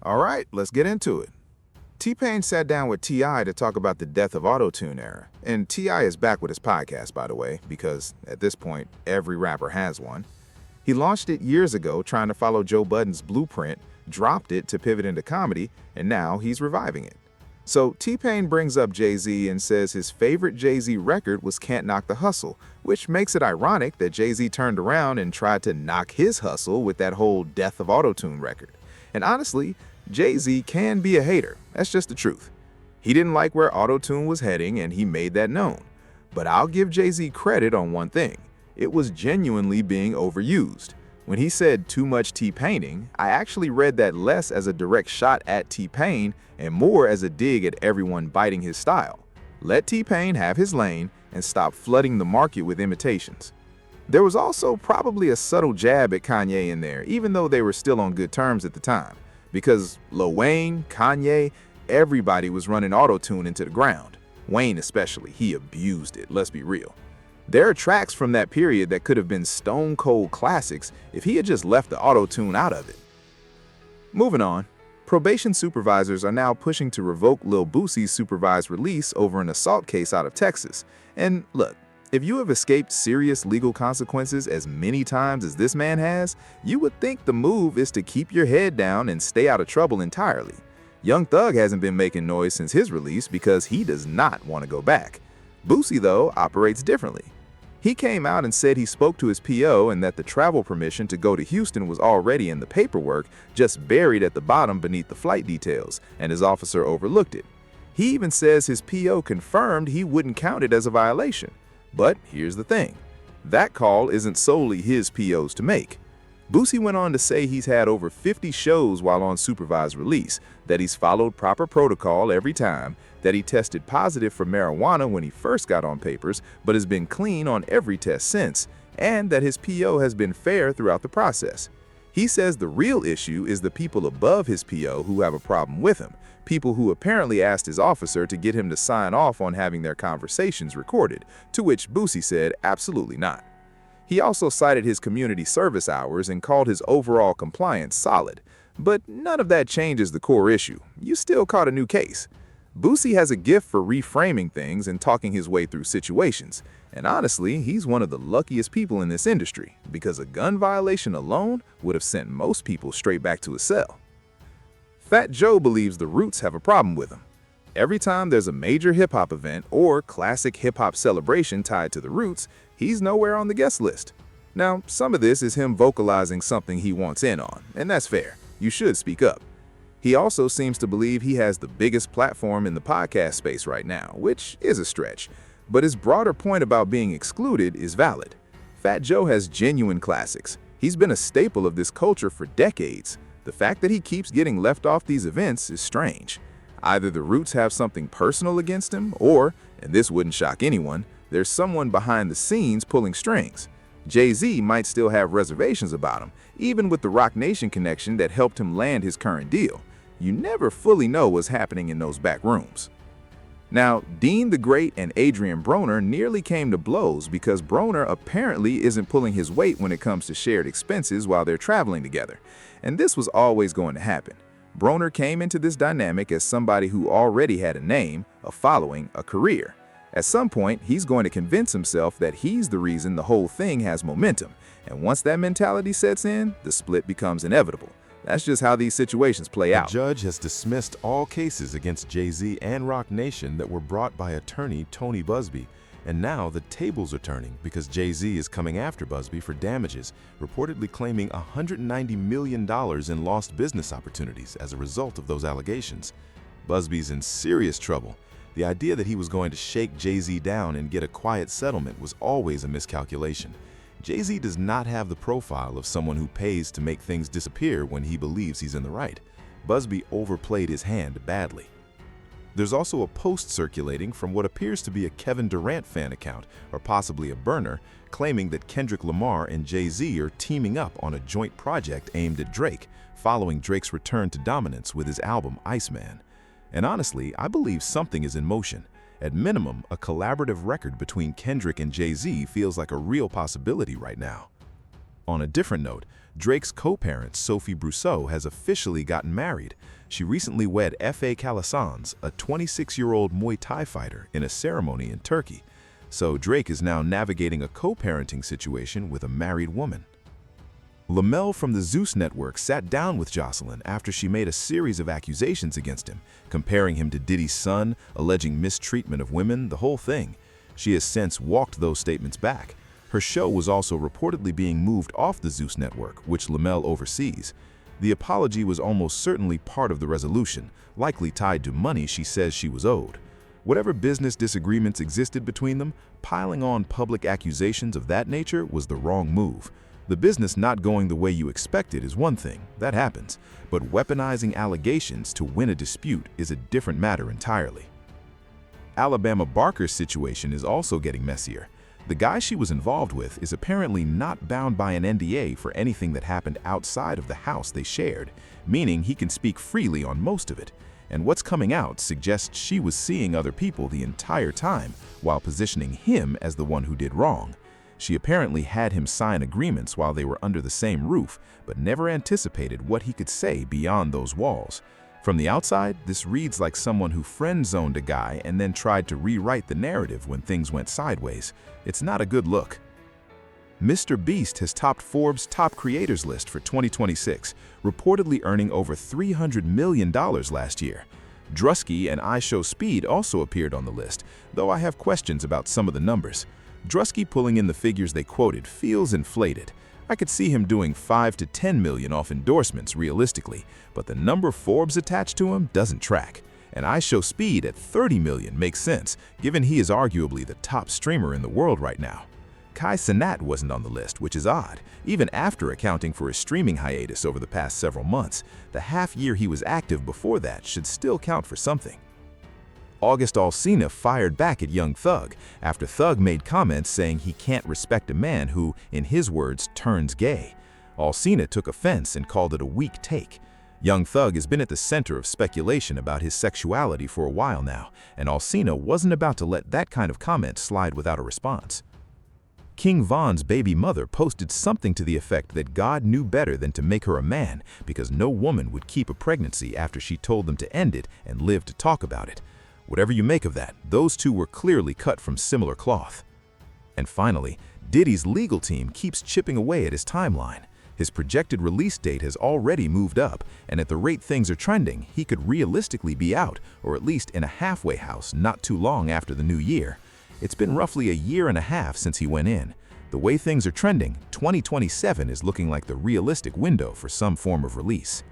All right, let's get into it. T-Pain sat down with T.I. to talk about the death of Auto-Tune era. And T.I. is back with his podcast, by the way, because at this point, every rapper has one. He launched it years ago trying to follow Joe Budden's blueprint, dropped it to pivot into comedy, and now he's reviving it. So T-Pain brings up Jay-Z and says his favorite Jay-Z record was Can't Knock the Hustle, which makes it ironic that Jay-Z turned around and tried to knock his hustle with that whole Death of Auto-Tune record. And honestly, Jay-Z can be a hater. That's just the truth. He didn't like where Auto-Tune was heading and he made that known. But I'll give Jay-Z credit on one thing. It was genuinely being overused. When he said too much T-Paining, I actually read that less as a direct shot at T-Pain and more as a dig at everyone biting his style. Let T-Pain have his lane and stop flooding the market with imitations. There was also probably a subtle jab at Kanye in there, even though they were still on good terms at the time. Because Lil Wayne, Kanye, everybody was running Auto-Tune into the ground. Wayne especially, he abused it, let's be real. There are tracks from that period that could have been stone cold classics if he had just left the Auto-Tune out of it. Moving on, probation supervisors are now pushing to revoke Lil Boosie's supervised release over an assault case out of Texas. And look, if you have escaped serious legal consequences as many times as this man has, you would think the move is to keep your head down and stay out of trouble entirely. Young Thug hasn't been making noise since his release because he does not want to go back. Boosie, though, operates differently. He came out and said he spoke to his PO and that the travel permission to go to Houston was already in the paperwork, just buried at the bottom beneath the flight details, and his officer overlooked it. He even says his PO confirmed he wouldn't count it as a violation. But here's the thing. That call isn't solely his PO's to make. Boosie went on to say he's had over 50 shows while on supervised release, that he's followed proper protocol every time, that he tested positive for marijuana when he first got on papers, but has been clean on every test since, and that his PO has been fair throughout the process. He says the real issue is the people above his PO who have a problem with him, people who apparently asked his officer to get him to sign off on having their conversations recorded, to which Boosie said absolutely not. He also cited his community service hours and called his overall compliance solid. But none of that changes the core issue. You still caught a new case. Boosie has a gift for reframing things and talking his way through situations. And honestly, he's one of the luckiest people in this industry, because a gun violation alone would have sent most people straight back to a cell. Fat Joe believes the Roots have a problem with him. Every time there's a major hip-hop event or classic hip-hop celebration tied to the Roots, he's nowhere on the guest list. Now, some of this is him vocalizing something he wants in on, and that's fair. You should speak up. He also seems to believe he has the biggest platform in the podcast space right now, which is a stretch. But his broader point about being excluded is valid. Fat Joe has genuine classics. He's been a staple of this culture for decades. The fact that he keeps getting left off these events is strange. Either the Roots have something personal against him, or, and this wouldn't shock anyone, there's someone behind the scenes pulling strings. Jay-Z might still have reservations about him, even with the Roc Nation connection that helped him land his current deal. You never fully know what's happening in those back rooms. Now, Dean the Great and Adrian Broner nearly came to blows because Broner apparently isn't pulling his weight when it comes to shared expenses while they're traveling together. And this was always going to happen. Broner came into this dynamic as somebody who already had a name, a following, a career. At some point, he's going to convince himself that he's the reason the whole thing has momentum. And once that mentality sets in, the split becomes inevitable. That's just how these situations play out. The judge has dismissed all cases against Jay-Z and Roc Nation that were brought by attorney Tony Busby. And now the tables are turning because Jay-Z is coming after Busby for damages, reportedly claiming $190 million in lost business opportunities as a result of those allegations. Busby's in serious trouble. The idea that he was going to shake Jay-Z down and get a quiet settlement was always a miscalculation. Jay-Z does not have the profile of someone who pays to make things disappear when he believes he's in the right. Busby overplayed his hand badly. There's also a post circulating from what appears to be a Kevin Durant fan account, or possibly a burner, claiming that Kendrick Lamar and Jay-Z are teaming up on a joint project aimed at Drake, following Drake's return to dominance with his album Iceman. And honestly, I believe something is in motion. At minimum, a collaborative record between Kendrick and Jay-Z feels like a real possibility right now. On a different note, Drake's co-parent, Sophie Brousseau, has officially gotten married. She recently wed F.A. Calasanz, a 26-year-old Muay Thai fighter, in a ceremony in Turkey. So Drake is now navigating a co-parenting situation with a married woman. Lamel from the Zeus Network sat down with Jocelyn after she made a series of accusations against him, comparing him to Diddy's son, alleging mistreatment of women, the whole thing. She has since walked those statements back. Her show was also reportedly being moved off the Zeus Network, which Lamel oversees. The apology was almost certainly part of the resolution, likely tied to money she says she was owed. Whatever business disagreements existed between them, piling on public accusations of that nature was the wrong move. The business not going the way you expected is one thing, that happens, but weaponizing allegations to win a dispute is a different matter entirely. Alabama Barker's situation is also getting messier. The guy she was involved with is apparently not bound by an NDA for anything that happened outside of the house they shared, meaning he can speak freely on most of it. And what's coming out suggests she was seeing other people the entire time while positioning him as the one who did wrong. She apparently had him sign agreements while they were under the same roof, but never anticipated what he could say beyond those walls. From the outside, this reads like someone who friend-zoned a guy and then tried to rewrite the narrative when things went sideways. It's not a good look. Mr. Beast has topped Forbes' top creators list for 2026, reportedly earning over $300 million last year. Drusky and IShowSpeed also appeared on the list, though I have questions about some of the numbers. Drusky pulling in the figures they quoted feels inflated. I could see him doing $5 to $10 million off endorsements realistically, but the number Forbes attached to him doesn't track. And IShowSpeed at $30 million makes sense, given he is arguably the top streamer in the world right now. Kai Cenat wasn't on the list, which is odd, even after accounting for his streaming hiatus over the past several months. The half year he was active before that should still count for something. August Alsina fired back at Young Thug after Thug made comments saying he can't respect a man who, in his words, turns gay. Alsina took offense and called it a weak take. Young Thug has been at the center of speculation about his sexuality for a while now, and Alsina wasn't about to let that kind of comment slide without a response. King Von's baby mother posted something to the effect that God knew better than to make her a man because no woman would keep a pregnancy after she told them to end it and live to talk about it. Whatever you make of that, those two were clearly cut from similar cloth. And finally, Diddy's legal team keeps chipping away at his timeline. His projected release date has already moved up, and at the rate things are trending, he could realistically be out, or at least in a halfway house not too long after the new year. It's been roughly a year and a half since he went in. The way things are trending, 2027 is looking like the realistic window for some form of release.